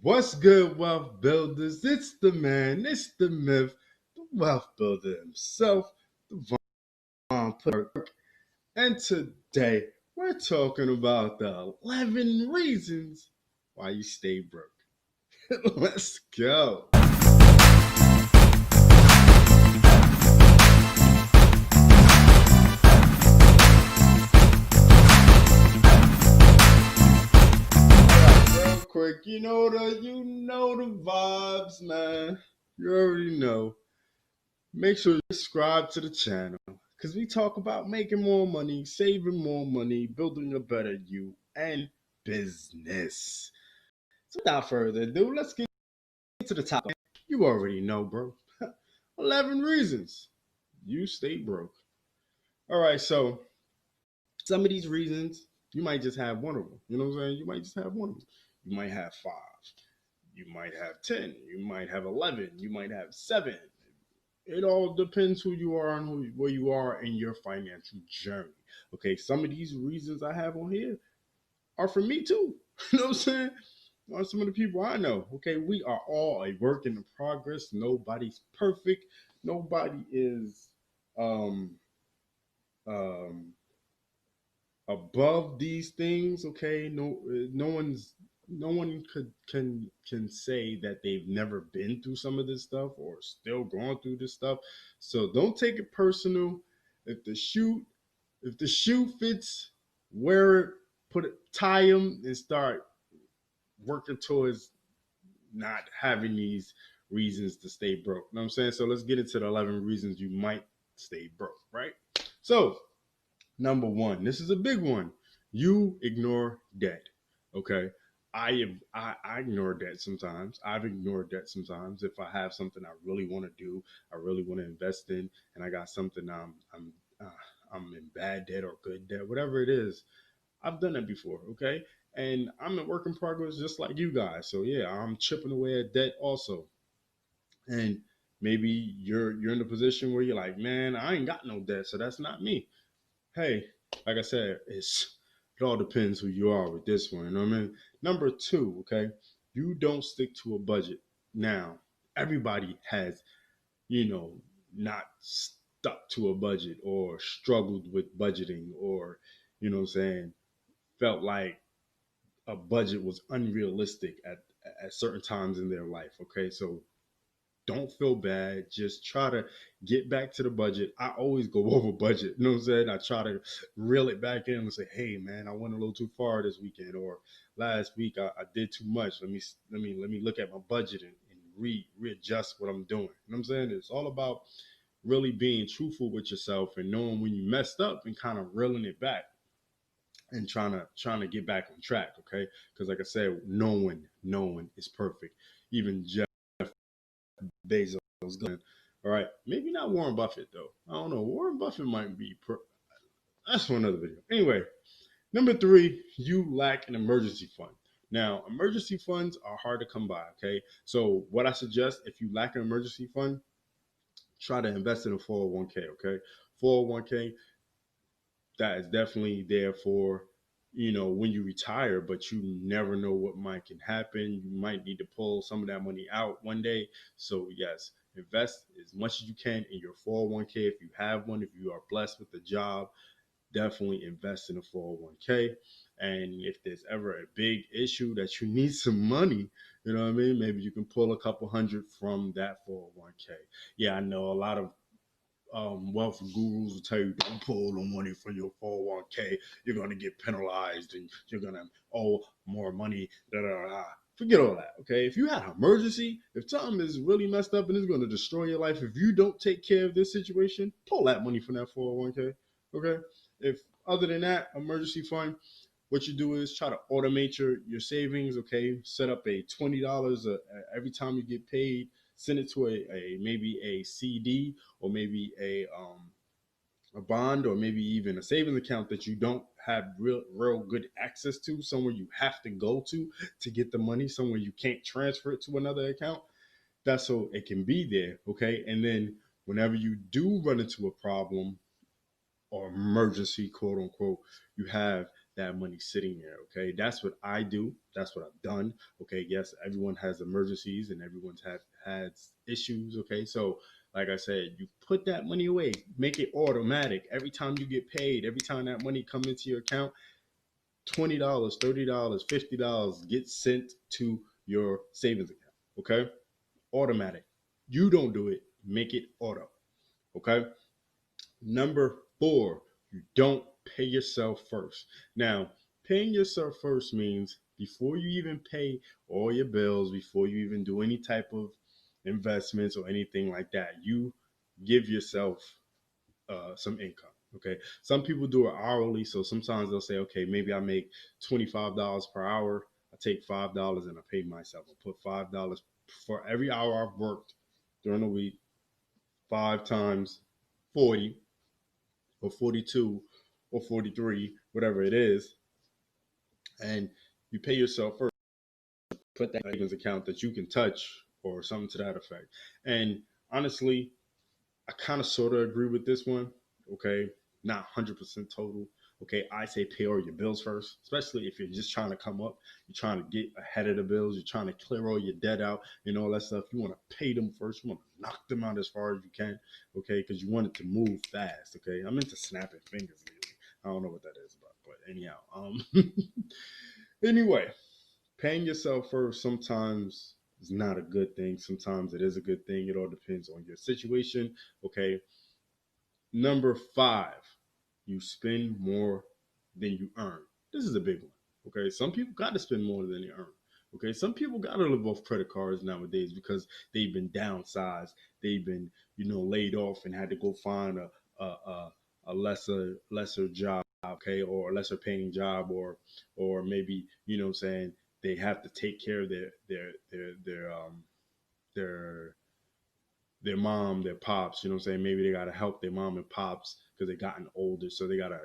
What's good, wealth builders? It's the man, it's the myth, the wealth builder himself, the Von Put. And today we're talking about the 11 reasons why you stay broke. Let's go. Real quick, you know the vibes, man. You already know. Make sure you subscribe to the channel because we talk about making more money, saving more money, building a better you, and business. So without further ado, let's get to the topic. You already know, bro. 11 reasons you stay broke. All right, so some of these reasons, you might just have one of them. You know what I'm saying? You might just have one of them. You might have five. You might have 10. You might have 11. You might have seven. It all depends who you are and where you are in your financial journey. Okay, some of these reasons I have on here are for me too. You know what I'm saying? Are some of the people I know. Okay, we are all a work in progress. Nobody's perfect. Nobody is um um above these things. Okay, no one can say that they've never been through some of this stuff or still going through this stuff. So don't take it personal. If the shoe if the shoe fits, wear it, put it, tie them, and start working towards not having these reasons to stay broke. You know what I'm saying? So let's get into the 11 reasons you might stay broke, right? So number one, this is a big one. You ignore debt. Okay. I ignore debt sometimes. I've ignored debt sometimes. If I have something I really want to do, I really want to invest in, and I got something I'm in bad debt or good debt, whatever it is. I've done it before. Okay, and I'm a work in progress just like you guys. So yeah, I'm chipping away at debt also. And maybe you're in the position where you're like, man, I ain't got no debt, so that's not me. Hey, like I said, it all depends who you are with this one. You know what I mean? Number two, okay, you don't stick to a budget. Now, everybody has, you know, not stuck to a budget or struggled with budgeting or, what I'm saying, felt like a budget was unrealistic at certain times in their life. Okay, so don't feel bad. Just try to get back to the budget. I always go over budget. You know what I'm saying? I try to reel it back in and say, hey man, I went a little too far this weekend or last week I did too much. Let me look at my budget and readjust what I'm doing. You know what I'm saying? It's all about really being truthful with yourself and knowing when you messed up and kind of reeling it back and trying to get back on track. Okay, because like I said, no one is perfect. Even Jeff Bezos going. All right, maybe not Warren Buffett though. I don't know. Warren Buffett might be. That's for another video. Anyway, number three, you lack an emergency fund. Now, emergency funds are hard to come by. Okay, so what I suggest if you lack an emergency fund, try to invest in a 401k. Okay, 401k, that is definitely there for when you retire, but you never know what might can happen. You might need to pull some of that money out one day. So yes, invest as much as you can in your 401k if you have one. If you are blessed with a job, definitely invest in a 401k. And if there's ever a big issue that you need some money, you know what I mean, maybe you can pull a couple hundred from that 401k. Yeah, I know a lot of wealth gurus will tell you don't pull the money from your 401k. You're going to get penalized and you're going to owe more money. Da, da, da. Forget all that. Okay. If you had an emergency, if something is really messed up and it's going to destroy your life, if you don't take care of this situation, pull that money from that 401k. Okay. If other than that, emergency fund, what you do is try to automate your savings. Okay, set up a $20 every time you get paid. Send it to a maybe a CD or maybe a bond or maybe even a savings account that you don't have real good access to. Somewhere you have to go to get the money. Somewhere you can't transfer it to another account. That's so it can be there. Okay, and then whenever you do run into a problem or emergency, quote unquote, you have that money sitting there. Okay, that's what I do. That's what I've done. Okay, yes, everyone has emergencies and everyone's had issues. Okay, so like I said, you put that money away, make it automatic. Every time you get paid, every time that money comes into your account, $20, $30, $50 gets sent to your savings account. Okay, automatic. You don't do it. Make it auto. Okay. Number four, you don't pay yourself first. Now, paying yourself first means before you even pay all your bills, before you even do any type of investments or anything like that, you give yourself some income. Okay. Some people do it hourly. So sometimes they'll say, okay, maybe I make $25 per hour. I take $5 and I pay myself. I put $5 for every hour I've worked during the week, five times 40 or 42 or 43, whatever it is, and you pay yourself first. Put that savings account that you can touch or something to that effect. And honestly, I kind of sort of agree with this one. Okay, not 100% total. Okay, I say pay all your bills first, especially if you're just trying to come up, you're trying to get ahead of the bills, you're trying to clear all your debt out and all that stuff. You want to pay them first, you want to knock them out as far as you can, okay, because you want it to move fast. Okay, I'm into snapping fingers lately. I don't know what that is about, but anyhow, anyway, paying yourself first sometimes is not a good thing. Sometimes it is a good thing. It all depends on your situation. Okay, number five, you spend more than you earn. This is a big one. Okay, some people got to spend more than they earn. Okay, some people got to live off credit cards nowadays because they've been downsized, they've been laid off and had to go find a lesser job. Okay, or a lesser paying job, or maybe what I'm saying, they have to take care of their their mom, their pops, what I'm saying? Maybe they gotta help their mom and pops because they gotten older. So they gotta,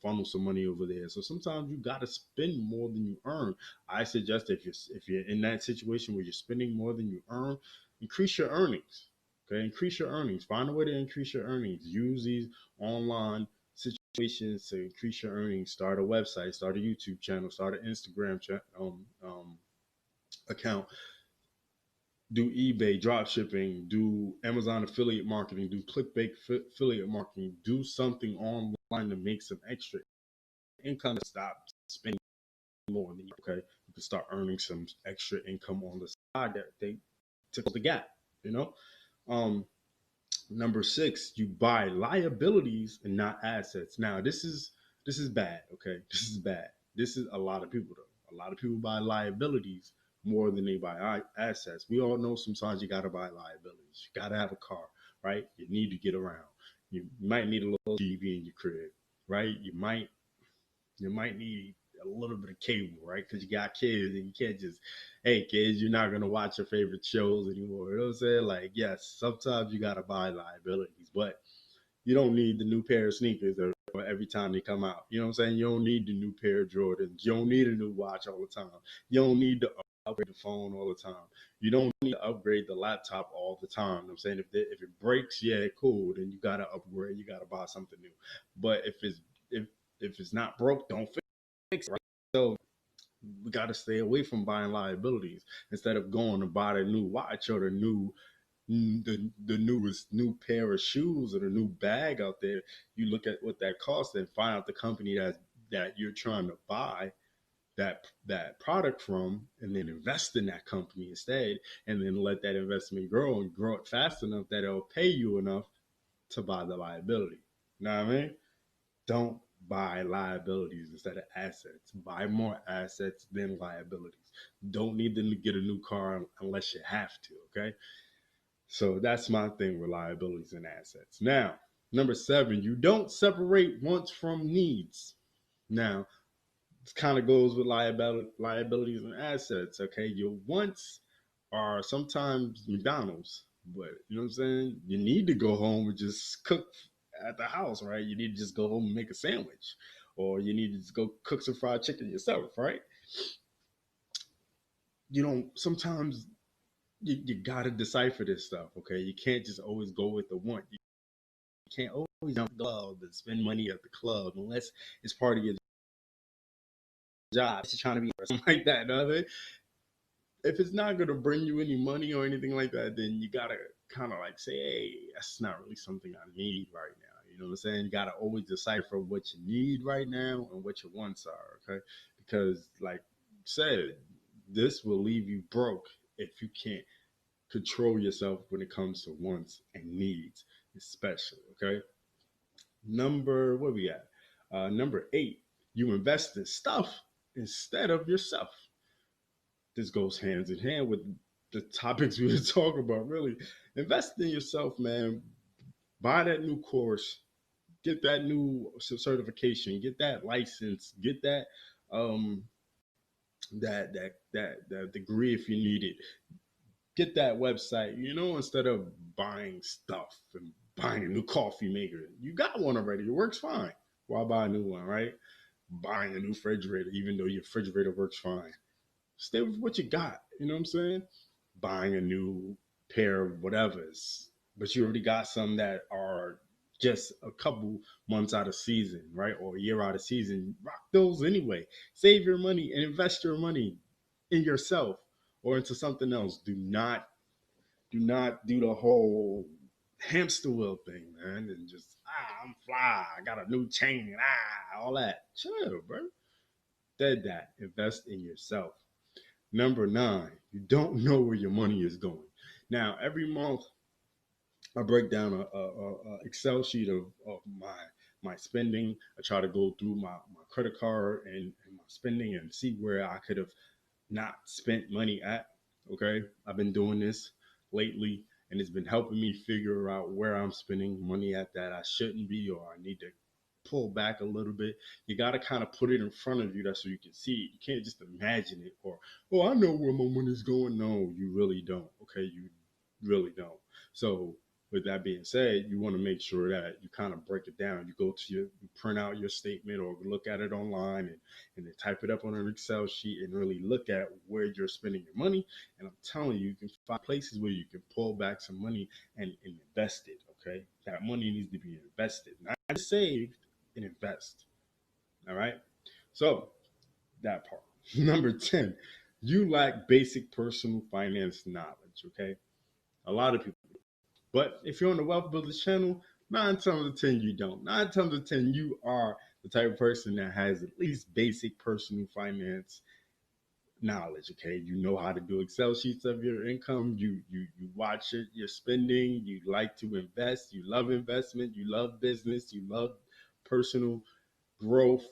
funnel some money over there. So sometimes you gotta spend more than you earn. I suggest if you're in that situation where you're spending more than you earn, increase your earnings. Okay, increase your earnings. Find a way to increase your earnings. Use these online situations to increase your earnings. Start a website, start a YouTube channel, start an Instagram account, do eBay drop shipping, do Amazon affiliate marketing, do clickbait affiliate marketing, do something online to make some extra income. Stop spending more than you. Okay, you can start earning some extra income on the side that they took the gap. You know, um, number six, you buy liabilities and not assets. Now this is bad. Okay, this is bad. This is a lot of people though. A lot of people buy liabilities more than they buy assets. We all know sometimes you gotta buy liabilities. You gotta have a car, right? You need to get around. You might need a little TV in your crib, right? You might need a little bit of cable, right? Because you got kids and you can't just, hey, kids, you're not going to watch your favorite shows anymore. You know what I'm saying? Like, yes, sometimes you got to buy liabilities, but you don't need the new pair of sneakers every time they come out. You know what I'm saying? You don't need the new pair of Jordans. You don't need a new watch all the time. You don't need to upgrade the phone all the time. You don't need to upgrade the laptop all the time. You know what I'm saying, if it breaks, yeah, cool. Then you gotta upgrade. You gotta buy something new. But if it's not broke, don't fix it. Right? So we got to stay away from buying liabilities instead of going to buy the new watch or the newest new pair of shoes or the new bag out there. You look at what that costs and find out the company that you're trying to buy that product from, and then invest in that company instead, and then let that investment grow and grow it fast enough that it'll pay you enough to buy the liability. You know what I mean? Don't buy liabilities instead of assets. Buy more assets than liabilities. Don't need them to get a new car unless you have to, okay? So that's my thing with liabilities and assets. Now, number seven, you don't separate wants from needs. Now, this kind of goes with liabilities and assets, okay? Your wants are sometimes McDonald's, but you know what I'm saying? You need to go home and just cook at the house, right? You need to just go home and make a sandwich, or you need to just go cook some fried chicken yourself, right? Sometimes you gotta decipher this stuff, okay? You can't just always go with the want. You can't always jump the club and spend money at the club unless it's part of your job, she's trying to be or something like that. No? If it's not gonna bring you any money or anything like that, then you gotta kind of like say, hey, that's not really something I need right now. You know what I'm saying? You gotta always decipher what you need right now and what your wants are, okay? Because like I said, this will leave you broke if you can't control yourself when it comes to wants and needs, especially, okay? What we at? Number 8, you invest in stuff instead of yourself. This goes hands in hand with the topics we were talking about. Really, invest in yourself, man. Buy that new course, get that new certification, get that license, get um that degree if you need it. Get that website, instead of buying stuff and buying a new coffee maker. You got one already. It works fine. Why buy a new one, right? Buying a new refrigerator, even though your refrigerator works fine. Stay with what you got. You know what I'm saying? Buying a new pair of whatever's, but you already got some that are just a couple months out of season, right? Or a year out of season. Rock those anyway. Save your money and invest your money in yourself or into something else. Do not do the whole hamster wheel thing, man, and just I'm fly. I got a new chain, all that. Chill, bro. Dead that. Invest in yourself. Number 9, you don't know where your money is going. Now, every month I break down a Excel sheet of my spending. I try to go through my credit card and my spending and see where I could have not spent money at. Okay. I've been doing this lately and it's been helping me figure out where I'm spending money at that I shouldn't be or I need to pull back a little bit. You got to kind of put it in front of you that's so you can see it. You can't just imagine it or, oh, I know where my money's going. No, you really don't. Okay. You really don't. So with that being said, you want to make sure that you kind of break it down. You print out your statement or look at it online and then type it up on an Excel sheet and really look at where you're spending your money. And I'm telling you, you can find places where you can pull back some money and invest it. Okay. That money needs to be invested, not saved and invest. All right. So that part. Number 10, you lack basic personal finance knowledge. Okay. A lot of people. But if you're on the Wealth Builders channel, 9 times out of 10 you don't. 9 times out of 10 you are the type of person that has at least basic personal finance knowledge. Okay, you know how to do Excel sheets of your income. You watch it, your spending. You like to invest. You love investment. You love business. You love personal growth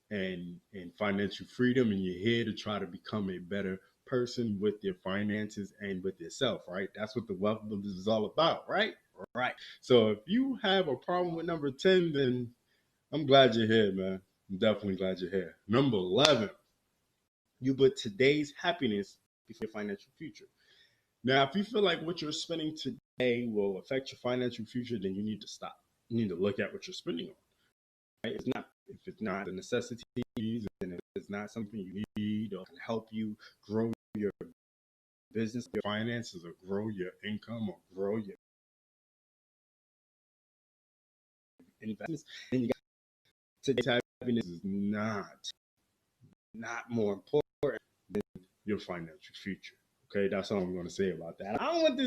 and financial freedom, and you're here to try to become a better person with your finances and with yourself, right? That's what the Wealth Builders is all about, right? Right. So if you have a problem with number 10, then I'm glad you're here, man. I'm definitely glad you're here. Number 11, you put today's happiness before your financial future. Now, if you feel like what you're spending today will affect your financial future, then you need to stop. You need to look at what you're spending on. Right? If it's not a necessity, and if it's not something you need or can help you grow your business, your finances, or grow your income, or grow your investments, then you got today's happiness is not more important than your financial future. Okay, that's all I'm going to say about that. I don't want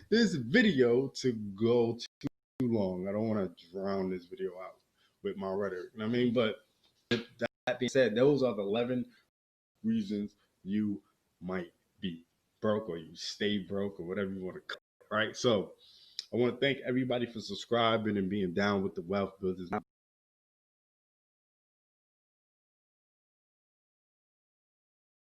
this video to go too long. I don't want to drown this video out with my rhetoric. You know what I mean? But that being said, those are the 11 reasons you might be broke or you stay broke or whatever you want to call it, right? So I want to thank everybody for subscribing and being down with the Wealth Builders.